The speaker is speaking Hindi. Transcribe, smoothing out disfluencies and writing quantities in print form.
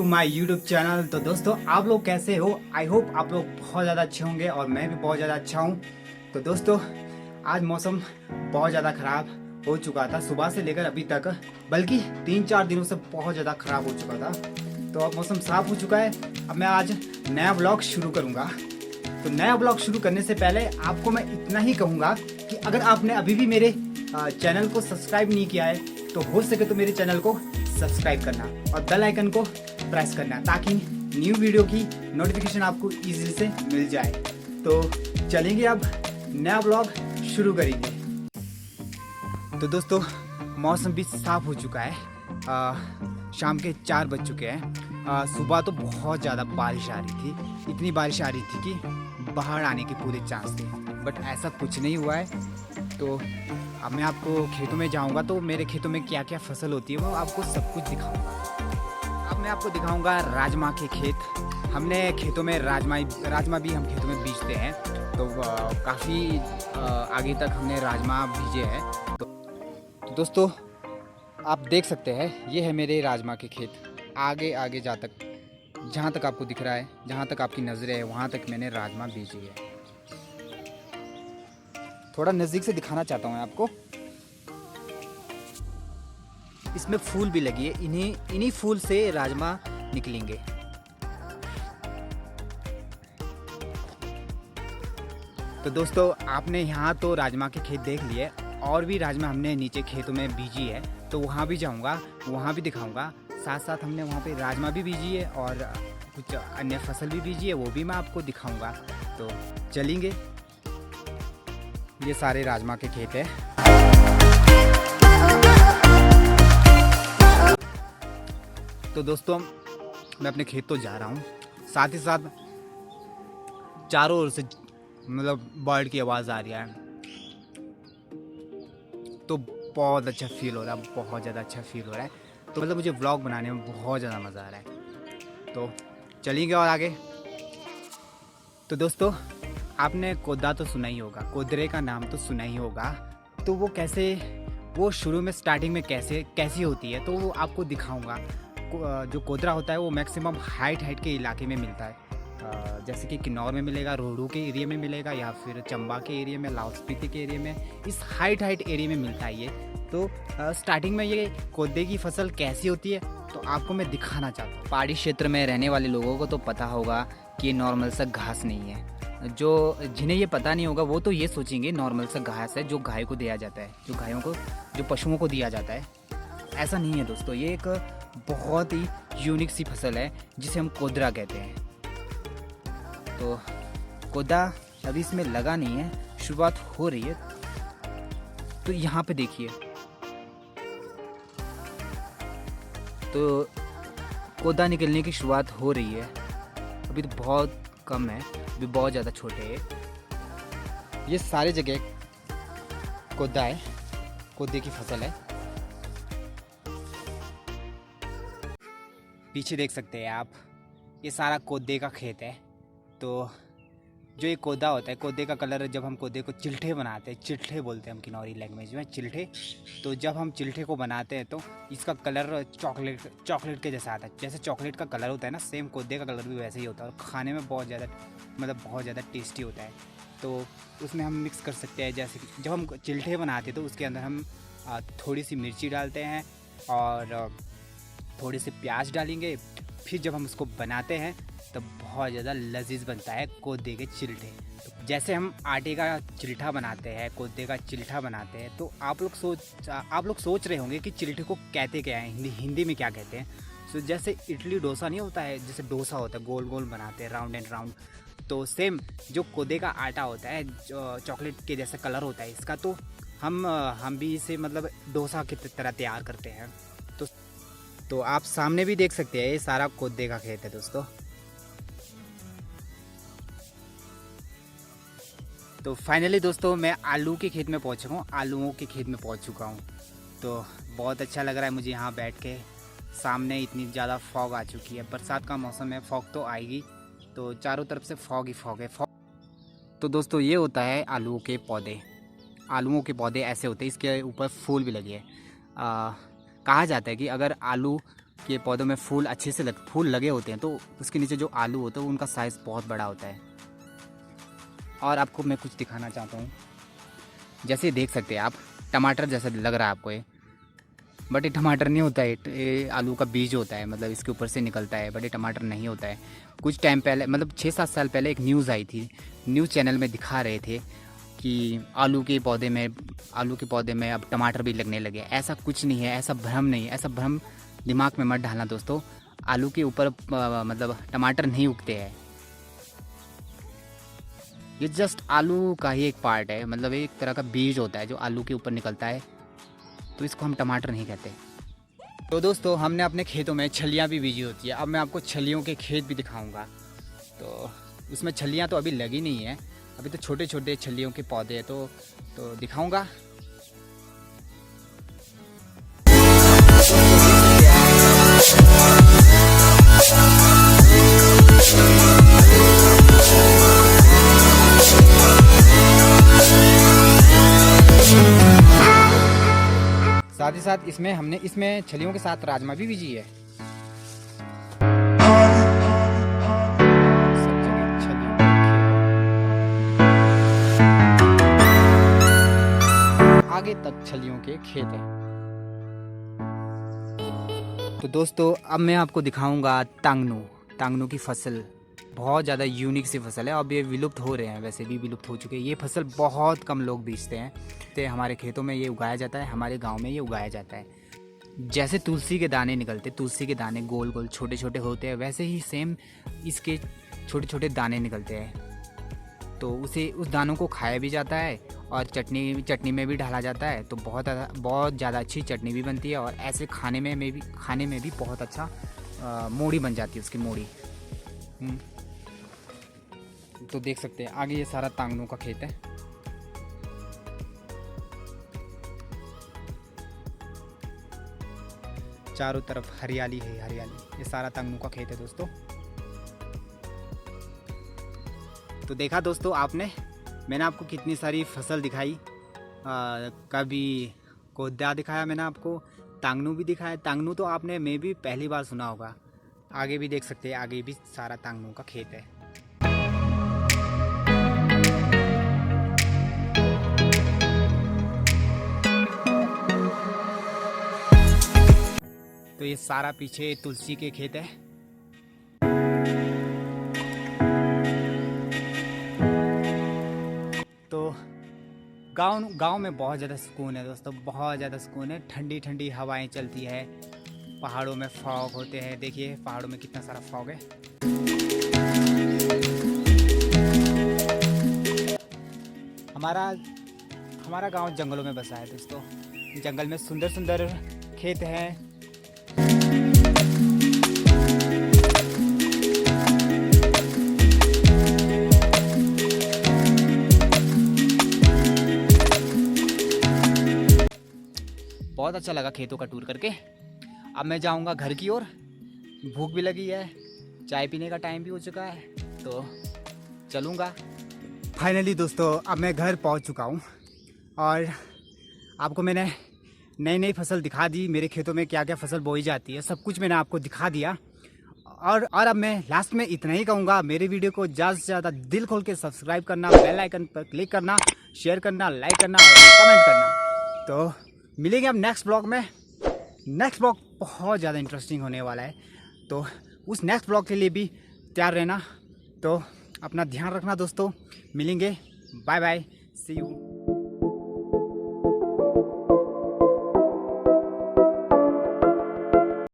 My YouTube channel. तो दोस्तों आप लोग कैसे हो? आई होप आप लोग बहुत ज़्यादा अच्छे होंगे और मैं भी बहुत ज़्यादा अच्छा हूँ। तो दोस्तों आज मौसम बहुत ज़्यादा ख़राब हो चुका था सुबह से लेकर अभी तक, बल्कि 3-4 दिनों से बहुत ज़्यादा ख़राब हो चुका था। तो अब मौसम साफ़ हो चुका है। अब मैं आज नया ब्लॉग शुरू करूँगा। तो नया ब्लॉग शुरू करने से पहले आपको मैं इतना ही कहूँगा कि अगर आपने अभी भी मेरे चैनल को सब्सक्राइब नहीं किया है तो हो सके तो मेरे चैनल को सब्सक्राइब करना और बेल आइकन को प्रेस करना ताकि न्यू वीडियो की नोटिफिकेशन आपको इजीली से मिल जाए। तो चलेंगे अब नया ब्लॉग शुरू करेंगे। तो दोस्तों मौसम भी साफ हो चुका है। शाम के 4 बज चुके हैं। सुबह तो बहुत ज़्यादा बारिश आ रही थी, इतनी बारिश आ रही थी कि बाहर आने के पूरे चांस थे, बट ऐसा कुछ नहीं हुआ है। तो अब मैं आपको खेतों में जाऊंगा तो मेरे खेतों में क्या क्या फसल होती है वो आपको सब कुछ दिखाऊंगा। अब मैं आपको दिखाऊंगा राजमा के खेत। हमने खेतों में राजमा भी हम खेतों में बीजते हैं। तो काफ़ी आगे तक हमने राजमा बीजे हैं। तो दोस्तों आप देख सकते हैं ये है मेरे राजमा के खेत। आगे आगे जहाँ तक आपको दिख रहा है, जहाँ तक आपकी नज़रें है वहाँ तक मैंने राजमा बीजी है। थोड़ा नज़दीक से दिखाना चाहता हूँ आपको। इसमें फूल भी लगी है, इन्हीं फूल से राजमा निकलेंगे। तो दोस्तों आपने यहाँ तो राजमा के खेत देख लिए, और भी राजमा हमने नीचे खेतों में बीजी है, तो वहाँ भी जाऊँगा, वहाँ भी दिखाऊँगा। साथ साथ हमने वहाँ पे राजमा भी बीजी है और कुछ अन्य फसल भी बीजी है, वो भी मैं आपको दिखाऊँगा। तो चलेंगे। ये सारे राजमा के खेत है। तो दोस्तों मैं अपने खेत तो जा रहा हूँ, साथ ही साथ चारों ओर से मतलब बर्ड की आवाज़ आ रही है, तो बहुत अच्छा फील हो रहा है, बहुत ज़्यादा अच्छा फील हो रहा है। तो मतलब मुझे व्लॉग बनाने में बहुत ज़्यादा मज़ा आ रहा है। तो चलेंगे और आगे। तो दोस्तों आपने कोदा तो सुना ही होगा, कोदरे का नाम तो सुना ही होगा। तो वो शुरू में स्टार्टिंग में कैसी होती है तो वो आपको दिखाऊंगा। जो कोदरा होता है वो मैक्सिमम हाइट के इलाके में मिलता है। जैसे कि किन्नौर में मिलेगा, रोहड़ू के एरिया में मिलेगा, या फिर चंबा के एरिया में, लाहौल स्पीति के एरिया में, इस हाइट एरिया में मिलता है ये। तो स्टार्टिंग में ये कोदे की फसल कैसी होती है तो आपको मैं दिखाना चाहता हूँ। पहाड़ी क्षेत्र में रहने वाले लोगों को तो पता होगा कि नॉर्मल सा घास नहीं है। जो जिन्हें ये पता नहीं होगा वो तो ये सोचेंगे नॉर्मल सा घास है जो गाय को दिया जाता है, जो पशुओं को दिया जाता है। ऐसा नहीं है दोस्तों, ये एक बहुत ही यूनिक सी फसल है जिसे हम कोदरा कहते हैं। तो कोदा अभी इसमें लगा नहीं है, शुरुआत हो रही है। तो यहाँ पे देखिए, तो कोदा निकलने की शुरुआत हो रही है। अभी तो बहुत कम है, अभी बहुत ज़्यादा छोटे हैं। ये सारे जगह कोदा है, कोदे की फसल है। पीछे देख सकते हैं आप, ये सारा कोदे का खेत है। तो जो ये कोदा होता है, कोदे का कलर, जब हम कोदे को चिल्ठे बनाते हैं, चिल्ठे बोलते हैं हम किन्नौरी लैंग्वेज में, चिल्ठे। तो जब हम चिल्ठे को बनाते हैं तो इसका कलर चॉकलेट के जैसा आता है। जैसे चॉकलेट का कलर होता है ना, सेम कोदे का कलर भी वैसे ही होता है और खाने में बहुत ज़्यादा टेस्टी होता है। तो उसमें हम मिक्स कर सकते हैं, जैसे कि जब हम चिल्ठे बनाते हैं तो उसके अंदर हम थोड़ी सी मिर्ची डालते हैं और थोड़े से प्याज डालेंगे। फिर जब हम उसको बनाते हैं तब बहुत ज़्यादा लजीज बनता है कोदे के चिल्ठे। तो जैसे हम आटे का चिल्ठा बनाते हैं, कोदे का चिल्ठा बनाते हैं, तो आप लोग सोच रहे होंगे कि चिल्ठे को कहते क्या है, हिंदी में क्या कहते हैं। तो जैसे इडली डोसा नहीं होता है, जैसे डोसा होता है गोल गोल बनाते हैं, राउंड एंड राउंड। तो सेम जो कोदे का आटा होता है, जो चॉकलेट के जैसा कलर होता है इसका, तो हम भी इसे मतलब डोसा की तरह तैयार करते हैं। तो आप सामने भी देख सकते हैं, ये सारा कोदे का खेत है दोस्तों। तो फाइनली दोस्तों मैं आलू के खेत में पहुंच चुका हूँ, आलूओं के खेत में पहुंच चुका हूँ। तो बहुत अच्छा लग रहा है मुझे यहाँ बैठ के। सामने इतनी ज़्यादा फॉग आ चुकी है, बरसात का मौसम है, फॉग तो आएगी। तो चारों तरफ से फॉग ही फॉग है, फॉग। तो दोस्तों ये होता है आलूओं के पौधे। आलूओं के पौधे ऐसे होते हैं, इसके ऊपर फूल भी लगे हैं। कहा जाता है कि अगर आलू कि पौधों में फूल अच्छे से फूल लगे होते हैं, तो उसके नीचे जो आलू होता है उनका साइज़ बहुत बड़ा होता है। और आपको मैं कुछ दिखाना चाहता हूँ, जैसे देख सकते हैं आप, टमाटर जैसा लग रहा है आपको ये, बट ये टमाटर नहीं होता है, ये आलू का बीज होता है, मतलब इसके ऊपर से निकलता है, बट ये टमाटर नहीं होता है। कुछ टाइम पहले, मतलब 6-7 साल पहले एक न्यूज़ आई थी, न्यूज़ चैनल में दिखा रहे थे कि आलू के पौधे में अब टमाटर भी लगने लगे। ऐसा कुछ नहीं है, ऐसा भ्रम नहीं है, ऐसा भ्रम दिमाग में मत डालना दोस्तों। आलू के ऊपर मतलब टमाटर नहीं उगते हैं, ये जस्ट आलू का ही एक पार्ट है, मतलब एक तरह का बीज होता है जो आलू के ऊपर निकलता है, तो इसको हम टमाटर नहीं कहते। तो दोस्तों हमने अपने खेतों में छलियाँ भी बीजी होती है। अब मैं आपको छलियों के खेत भी दिखाऊंगा। तो उसमें छलियाँ तो अभी लगी नहीं है, अभी तो छोटे छोटे छलियों के पौधे हैं, तो दिखाऊंगा। साथ ही साथ इसमें छलियों के साथ राजमा भी बीजी है। सब जगह छलियों के खेत हैं। आगे तक छलियों के खेत हैं। तो दोस्तों अब मैं आपको दिखाऊंगा तांगनू की फसल। बहुत ज़्यादा यूनिक सी फसल है। अब ये विलुप्त हो रहे हैं, वैसे भी विलुप्त हो चुके हैं। ये फसल बहुत कम लोग बेचते हैं, तो हमारे खेतों में ये उगाया जाता है, हमारे गांव में ये उगाया जाता है। जैसे तुलसी के दाने निकलते, तुलसी के दाने गोल गोल छोटे छोटे होते हैं, वैसे ही सेम इसके छोटे छोटे दाने निकलते हैं। तो उस दानों को खाया भी जाता है और चटनी में भी डाला जाता है। तो बहुत ज़्यादा अच्छी चटनी भी बनती है, और ऐसे खाने में भी बहुत अच्छा मोड़ी बन जाती है उसकी मोड़ी। तो देख सकते हैं आगे ये सारा तांगनू का खेत है। चारों तरफ हरियाली है, हरियाली। ये सारा तांगनू का खेत है दोस्तों। तो देखा दोस्तों आपने, मैंने आपको कितनी सारी फसल दिखाई। कभी कोद्दा दिखाया मैंने आपको, तांगनू भी दिखाया। तांगनू तो आपने मैं भी पहली बार सुना होगा। आगे भी देख सकते हैं, आगे भी सारा तांगनू का खेत है। तो ये सारा पीछे तुलसी के खेत है। तो गांव में बहुत ज़्यादा सुकून है दोस्तों, बहुत ज़्यादा सुकून है। ठंडी ठंडी हवाएं चलती है, पहाड़ों में फॉग होते हैं। देखिए पहाड़ों में कितना सारा फॉग है। हमारा गांव जंगलों में बसा है दोस्तों। जंगल में सुंदर सुंदर खेत हैं। बहुत अच्छा लगा खेतों का टूर करके। अब मैं जाऊंगा घर की ओर, भूख भी लगी है, चाय पीने का टाइम भी हो चुका है, तो चलूँगा। फाइनली दोस्तों अब मैं घर पहुंच चुका हूं, और आपको मैंने नई फसल दिखा दी। मेरे खेतों में क्या क्या फसल बोई जाती है, सब कुछ मैंने आपको दिखा दिया। और अब मैं लास्ट में इतना ही कहूँगा, मेरे वीडियो को ज़्यादा से ज़्यादा दिल खोल के सब्सक्राइब करना, बेल आइकन पर क्लिक करना, शेयर करना, लाइक करना और कमेंट करना। तो मिलेंगे अब नेक्स्ट ब्लॉग में। नेक्स्ट ब्लॉग बहुत ज़्यादा इंटरेस्टिंग होने वाला है, तो उस नेक्स्ट ब्लॉग के लिए भी तैयार रहना। तो अपना ध्यान रखना दोस्तों, मिलेंगे। Bye bye, see you.